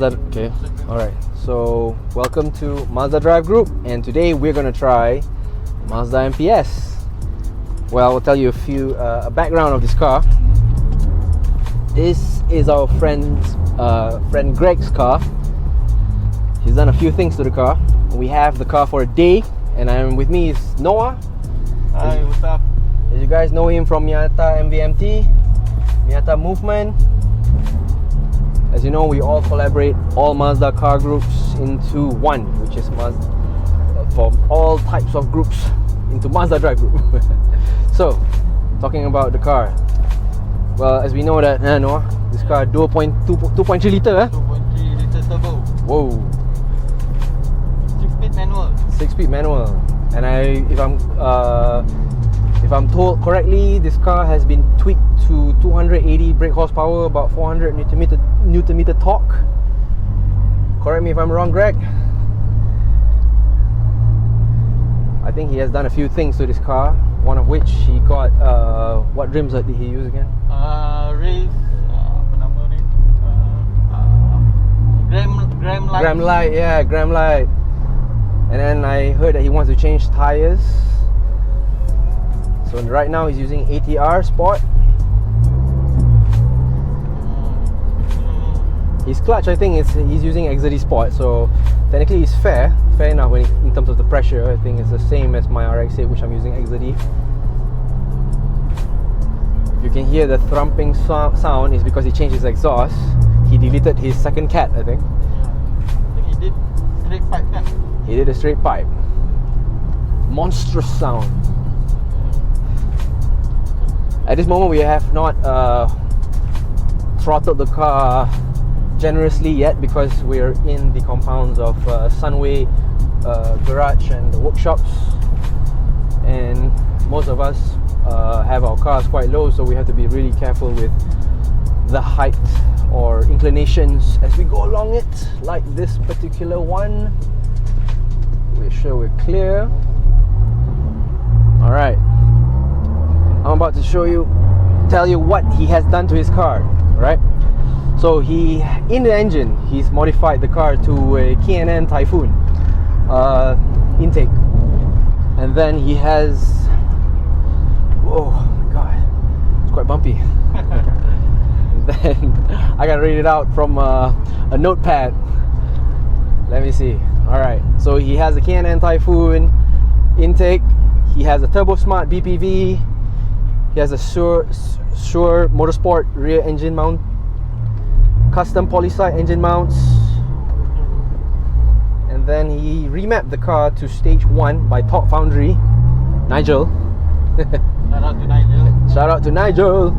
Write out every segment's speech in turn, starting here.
Okay, alright. So, welcome to Mazda Drive Group, and today we're gonna try Mazda MPS. Well, I'll tell you a background of this car. This is our friend Greg's car. He's done a few things to the car. We have the car for a day, and with me is Noah. Hi, what's up? As you guys know him from Miata MVMT, Miata Movement. As you know, we all collaborate all Mazda car groups into one, which is Mazda, for all types of groups into Mazda Drive Group. So, talking about the car. Well, as we know that, Noah, this car 2.3 litre, 2.3 litre turbo. Whoa. 6-speed manual. 6-speed manual. And if I'm told correctly, this car has been tweaked to 280 brake horsepower, about 400 Newton meter torque. Correct me if I'm wrong, Greg. I think he has done a few things to this car. One of which he got what rims did he use again? Race Gram light. Gram light, yeah, Gram light. And then I heard that he wants to change tires. So right now he's using ATR Sport. His clutch, I think, he's using XZD Sport. So technically it's fair enough in terms of the pressure. I think it's the same as my RX-8, which I'm using XZD. You can hear the thrumping sound is because he changed his exhaust. He deleted his second cat, I think. I think he did straight pipe cat. He did a straight pipe. Monstrous sound. At this moment, we have not throttled the car generously yet because we're in the compounds of Sunway garage and the workshops, and most of us have our cars quite low, so we have to be really careful with the height or inclinations as we go along it, like this particular one. We're sure we're clear. Alright, I'm about to tell you what he has done to his car, right? So in the engine, he's modified the car to a K&N Typhoon intake. And then he has, oh my god, it's quite bumpy. Then I gotta read it out from a notepad. Let me see. Alright, so he has a K&N Typhoon intake. He has a Turbo Smart BPV. He has a Shure Motorsport rear engine mount, custom polyside engine mounts, and then he remapped the car to stage 1 by Top Foundry. Nigel. Shout out to Nigel. Shout out to Nigel.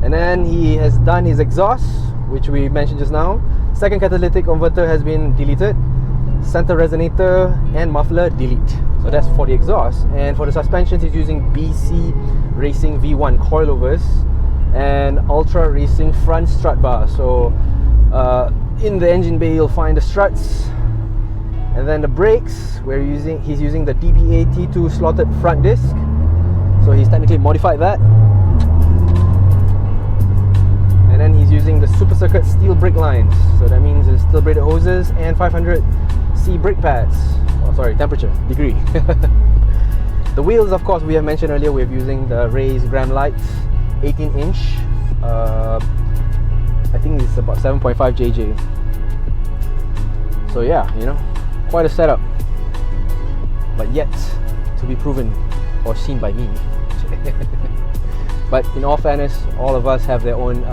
And then he has done his exhaust, which we mentioned just now. Second catalytic converter has been deleted. Center resonator and muffler delete. So that's for the exhaust. And for the suspensions, he's using BC Racing V1 coilovers and Ultra Racing front strut bar. So in the engine bay, you'll find the struts. And then the brakes, he's using the DBA T2 slotted front disc. So he's technically modified that. And then he's using the Super Circuit steel brake lines. So that means it's steel braided hoses and 500C brake pads. Oh, sorry, temperature, degree. The wheels, of course, we have mentioned earlier, we're using the Race Gram Lights 18-inch. I think it's about 7.5 JJ. So yeah, quite a setup. But yet to be proven or seen by me. But in all fairness, all of us have their own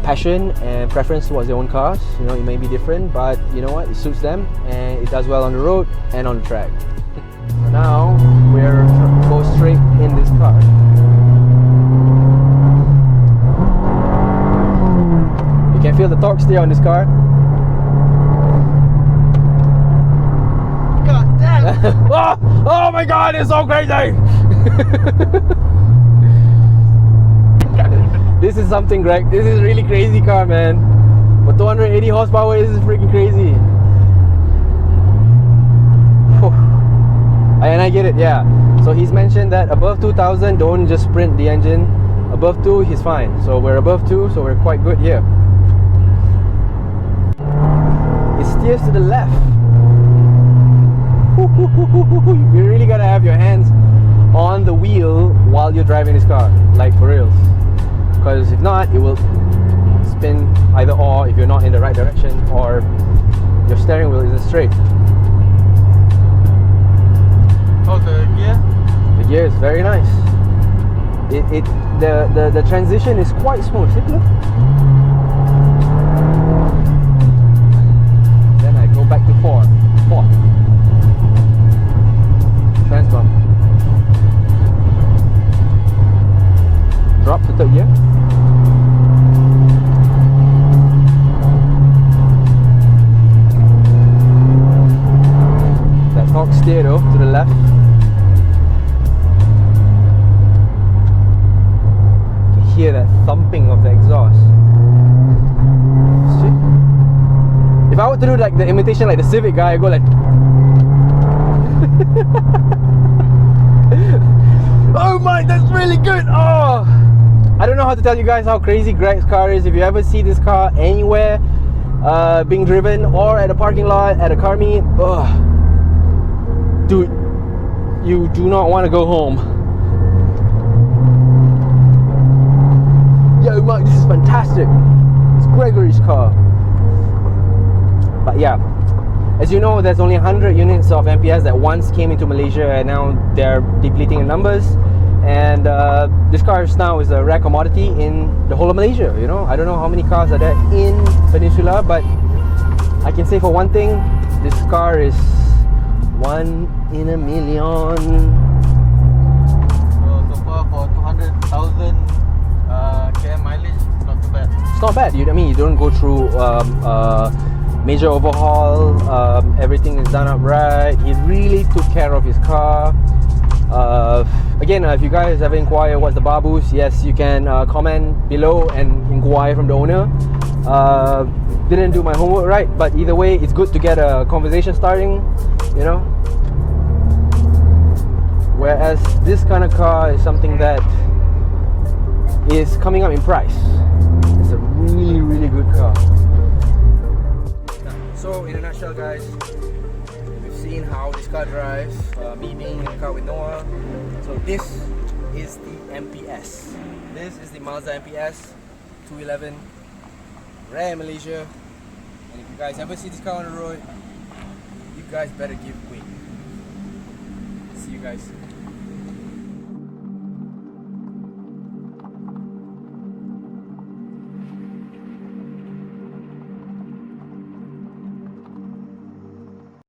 passion and preference towards their own cars. It may be different, but you know what? It suits them and it does well on the road and on the track. So now we're go straight in this car. You can feel the torque steer on this car. God damn! Oh my god, it's so crazy! This is something, Greg. This is a really crazy car, man. For 280 horsepower, this is freaking crazy. And I get it, yeah. So he's mentioned that above 2000, don't just sprint the engine. Above 2, he's fine. So we're above 2, so we're quite good here. steers to the left. You really gotta have your hands on the wheel while you're driving this car, like for reals. Because if not, it will spin either or if you're not in the right direction, or your steering wheel isn't straight. How's the gear? The gear is very nice. The transition is quite smooth. See, look. Then I go back to fourth. Trans bump. Drop to third gear. That torque steer though to the left. You can hear that thumping of the exhaust. See? If I were to do like the imitation like the Civic guy, I go like oh my, that's really good. Oh, I don't know how to tell you guys how crazy Greg's car is. If you ever see this car anywhere being driven, or at a parking lot, at a car meet, dude, you do not want to go home. Yo Mike, this is fantastic. It's Gregory's car. But yeah, as you know, there's only 100 units of MPS that once came into Malaysia, and now they're depleting in numbers. And this car now is a rare commodity in the whole of Malaysia. You know, I don't know how many cars are there in Peninsula, but I can say for one thing, this car is one in a million. So far for 200,000 km mileage, not too bad. It's not bad. I mean, you don't go through major overhaul. Everything is done up right. He really took care of his car. Again, if you guys ever inquire what's the babus, yes, you can comment below and inquire from the owner. Didn't do my homework right, but either way, it's good to get a conversation starting, you know. Whereas this kind of car is something that is coming up in price. It's a really, really good car. So, in a nutshell, guys, we've seen how this car drives, me being in the car with Noah. So this is the MPS. This is the Mazda MPS 211, rare in Malaysia. And if you guys ever see this car on the road, you guys better give way. See you guys.